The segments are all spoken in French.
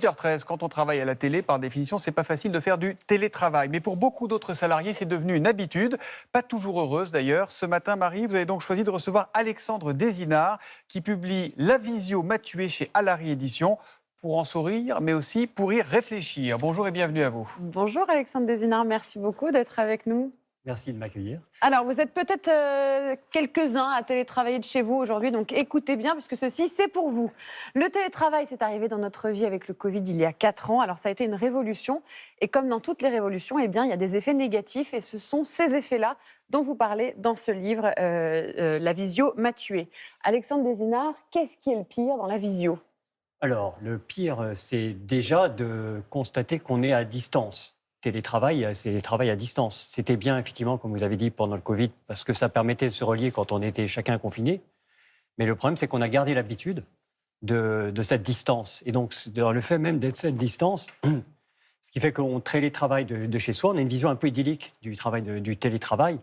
8h13, quand on travaille à la télé, par définition, c'est pas facile de faire du télétravail. Mais pour beaucoup d'autres salariés, c'est devenu une habitude, pas toujours heureuse d'ailleurs. Ce matin, Marie, vous avez donc choisi de recevoir Alexandre Désinard, qui publie La Visio m'a tué chez Alary Éditions, pour en sourire, mais aussi pour y réfléchir. Bonjour et bienvenue à vous. Bonjour Alexandre Désinard, merci beaucoup d'être avec nous. Merci de m'accueillir. Alors, vous êtes peut-être quelques-uns à télétravailler de chez vous aujourd'hui, donc écoutez bien, puisque ceci, c'est pour vous. Le télétravail, c'est arrivé dans notre vie avec le Covid il y a 4 ans. Alors, ça a été une révolution. Et comme dans toutes les révolutions, eh bien, il y a des effets négatifs. Et ce sont ces effets-là dont vous parlez dans ce livre, La Visio m'a tué. Alexandre Désinard, qu'est-ce qui est le pire dans la visio ? Alors, le pire, c'est déjà de constater qu'on est à distance. Télétravail, c'est le travail à distance. C'était bien, effectivement, comme vous avez dit, pendant le Covid, parce que ça permettait de se relier quand on était chacun confiné. Mais le problème, c'est qu'on a gardé l'habitude de cette distance. Et donc, dans le fait même d'être cette distance, ce qui fait qu'on télétravaille de chez soi, on a une vision un peu idyllique du télétravail,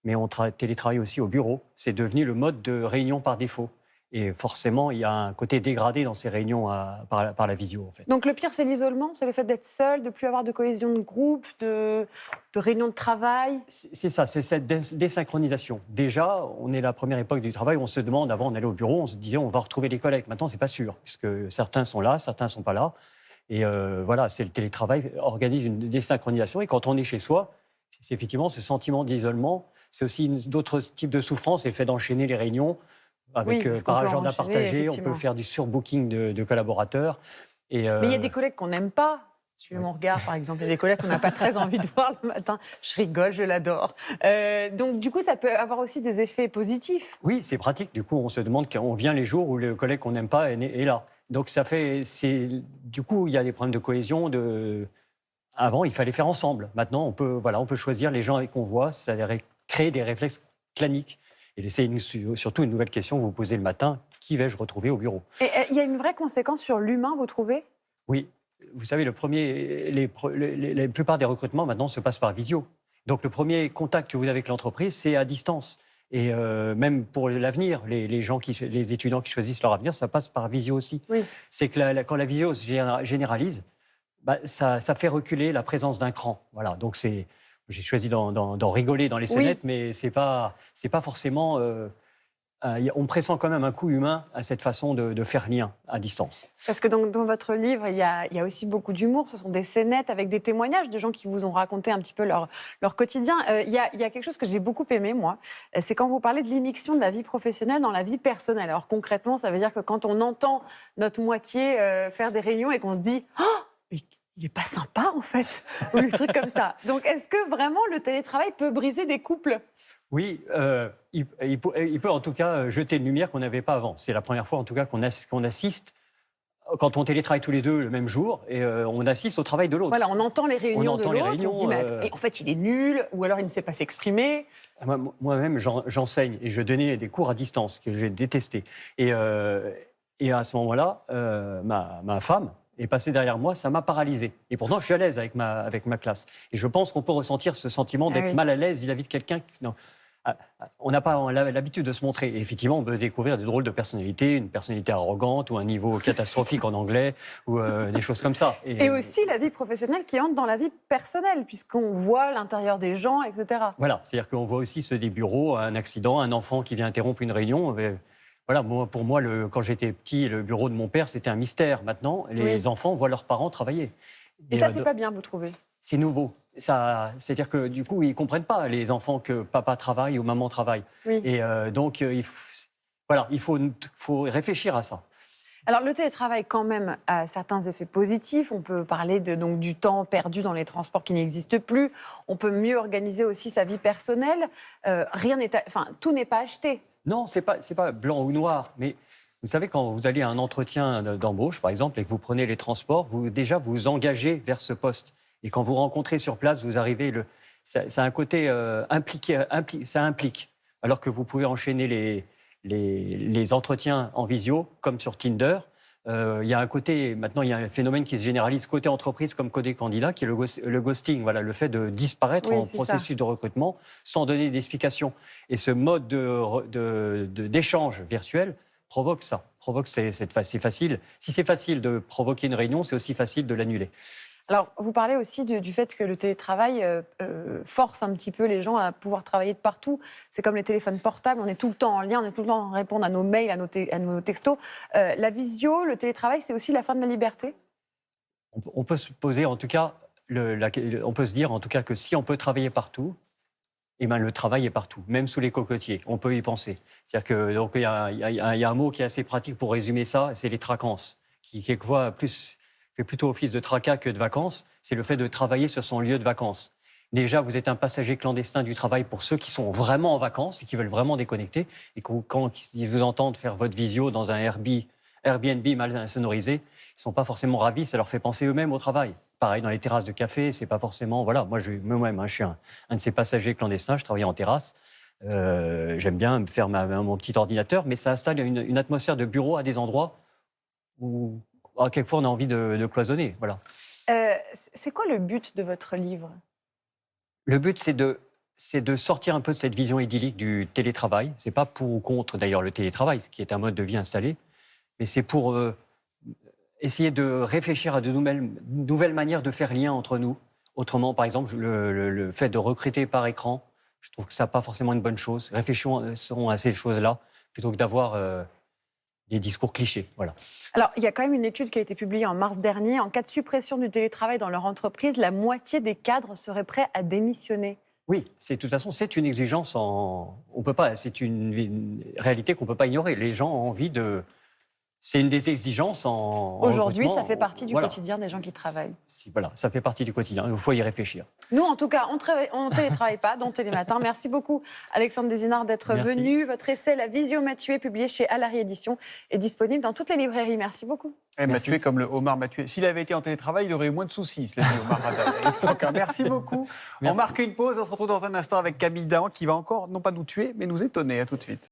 mais on télétravaille aussi au bureau. C'est devenu le mode de réunion par défaut. Et forcément, il y a un côté dégradé dans ces réunions par la visio, en fait. Donc le pire, c'est l'isolement, c'est le fait d'être seul, de ne plus avoir de cohésion de groupe, de réunions de travail. C'est ça, c'est cette désynchronisation. Déjà, on est la première époque du travail, on se demande, avant on allait au bureau, on se disait on va retrouver les collègues. Maintenant, c'est pas sûr, puisque certains sont là, certains sont pas là. Et voilà, c'est le télétravail organise une désynchronisation. Et quand on est chez soi, c'est effectivement ce sentiment d'isolement. C'est aussi d'autres types de souffrances, c'est le fait d'enchaîner les réunions. Avec, par agenda partagé, on peut faire du surbooking de collaborateurs. Mais il y a des collègues qu'on n'aime pas. Suivez mon regard, par exemple. Il y a des collègues qu'on n'a pas très envie de voir le matin. Je rigole, je l'adore. Donc, du coup, ça peut avoir aussi des effets positifs. Oui, c'est pratique. Du coup, on se demande qu'on vient les jours où le collègue qu'on n'aime pas est là. Donc, du coup, il y a des problèmes de cohésion. Avant, il fallait faire ensemble. Maintenant, on peut choisir les gens avec qu'on voit. Ça crée des réflexes claniques. Et c'est surtout une nouvelle question que vous vous posez le matin. Qui vais-je retrouver au bureau ? Et il y a une vraie conséquence sur l'humain, vous trouvez ? Oui. Vous savez, la plupart des recrutements, maintenant, se passent par visio. Donc, le premier contact que vous avez avec l'entreprise, c'est à distance. Et même pour l'avenir, les étudiants qui choisissent leur avenir, ça passe par visio aussi. Oui. C'est que quand la visio se généralise, ça fait reculer la présence d'un cran. Voilà. Donc, j'ai choisi d'en rigoler dans les scénettes, mais c'est pas forcément. On pressent quand même un coup humain à cette façon de faire lien à distance. Parce que dans votre livre, il y a aussi beaucoup d'humour. Ce sont des scénettes avec des témoignages de gens qui vous ont raconté un petit peu leur quotidien. Il y a quelque chose que j'ai beaucoup aimé, moi. C'est quand vous parlez de l'immixtion de la vie professionnelle dans la vie personnelle. Alors concrètement, ça veut dire que quand on entend notre moitié faire des réunions et qu'on se dit « Oh !» il n'est pas sympa, en fait, ou des trucs comme ça. Donc, est-ce que vraiment le télétravail peut briser des couples ? Oui, il peut en tout cas jeter une lumière qu'on n'avait pas avant. C'est la première fois, en tout cas, qu'on assiste, quand on télétravaille tous les deux le même jour, et on assiste au travail de l'autre. Voilà, on entend les réunions de l'autre, on se dit, mais en fait, il est nul, ou alors il ne sait pas s'exprimer. Moi-même, j'enseigne, et je donnais des cours à distance, que j'ai détesté. Et à ce moment-là, ma femme est passée derrière moi, ça m'a paralysé. Et pourtant, je suis à l'aise avec ma classe. Et je pense qu'on peut ressentir ce sentiment d'être mal à l'aise vis-à-vis de quelqu'un qui... On n'a pas l'habitude de se montrer. Et effectivement, on peut découvrir des drôles de personnalités, une personnalité arrogante ou un niveau catastrophique en anglais, ou des choses comme ça. Et aussi la vie professionnelle qui entre dans la vie personnelle, puisqu'on voit l'intérieur des gens, etc. Voilà, c'est-à-dire qu'on voit aussi ceux des bureaux, un accident, un enfant qui vient interrompre une réunion. Voilà, pour moi, quand j'étais petit, le bureau de mon père, c'était un mystère. Maintenant, les enfants voient leurs parents travailler. Et ça, c'est pas bien, vous trouvez ? C'est nouveau. C'est-à-dire que du coup, ils ne comprennent pas, les enfants, que papa travaille ou maman travaille. Oui. Et donc, il faut réfléchir à ça. Alors, le télétravail, quand même, a certains effets positifs. On peut parler donc, du temps perdu dans les transports qui n'existe plus. On peut mieux organiser aussi sa vie personnelle. Tout n'est pas acheté. Non, c'est pas blanc ou noir. Mais vous savez, quand vous allez à un entretien d'embauche, par exemple, et que vous prenez les transports, vous vous engagez vers ce poste. Et quand vous rencontrez sur place, vous arrivez... Ça a un côté impliqué, ça implique. Alors que vous pouvez enchaîner les entretiens en visio, comme sur Tinder. Il y a un côté... Maintenant, il y a un phénomène qui se généralise côté entreprise comme côté candidat, qui est le ghosting. Voilà, le fait de disparaître en processus de recrutement sans donner d'explication. Et ce mode d'échange virtuel provoque ça. provoque, c'est facile. Si c'est facile de provoquer une réunion, c'est aussi facile de l'annuler. Alors, vous parlez aussi du fait que le télétravail force un petit peu les gens à pouvoir travailler de partout. C'est comme les téléphones portables, on est tout le temps en lien, on est tout le temps en répondre à nos mails, à nos textos. La visio, le télétravail, c'est aussi la fin de la liberté? On peut se poser, en tout cas, on peut se dire en tout cas que si on peut travailler partout, eh ben, le travail est partout, même sous les cocotiers. On peut y penser. C'est-à-dire que donc il y a un mot qui est assez pratique pour résumer ça, c'est les tracances, qui quelquefois fait plutôt office de tracas que de vacances. C'est le fait de travailler sur son lieu de vacances. Déjà, vous êtes un passager clandestin du travail pour ceux qui sont vraiment en vacances et qui veulent vraiment déconnecter. Et quand ils vous entendent faire votre visio dans un Airbnb mal sonorisé, ils ne sont pas forcément ravis, ça leur fait penser eux-mêmes au travail. Pareil, dans les terrasses de café, c'est pas forcément... Voilà, moi, moi-même, je suis un de ces passagers clandestins, je travaille en terrasse. J'aime bien faire mon petit ordinateur, mais ça installe une atmosphère de bureau à des endroits où, quelquefois, on a envie de cloisonner. Voilà. C'est quoi le but de votre livre? Le but, c'est de sortir un peu de cette vision idyllique du télétravail. C'est pas pour ou contre, d'ailleurs, le télétravail, qui est un mode de vie installé, mais c'est pour... essayer de réfléchir à de nouvelles manières de faire lien entre nous. Autrement, par exemple, le fait de recruter par écran, je trouve que ça n'a pas forcément une bonne chose. Réfléchissons à ces choses-là, plutôt que d'avoir des discours clichés. Voilà. Alors, il y a quand même une étude qui a été publiée en mars dernier. En cas de suppression du télétravail dans leur entreprise, la moitié des cadres seraient prêts à démissionner. Oui, de toute façon, c'est une exigence. On peut pas. C'est une réalité qu'on ne peut pas ignorer. Les gens ont envie de... C'est une des exigences Aujourd'hui, recrutement. ça fait partie du Voilà. quotidien des gens qui travaillent. Voilà, ça fait partie du quotidien. Il faut y réfléchir. Nous, en tout cas, on ne télétravaille pas dans Télématin. Merci beaucoup, Alexandre Désinard, d'être venu. Votre essai, La Visio m'a tué, publié chez Alary Éditions, est disponible dans toutes les librairies. Merci beaucoup. M'a tué comme le homard m'a tué. S'il avait été en télétravail, il aurait eu moins de soucis, cela dit Omar Rada. Donc, merci beaucoup. Merci. On marque une pause. On se retrouve dans un instant avec Camille Dahan qui va encore, non pas nous tuer, mais nous étonner. À tout de suite.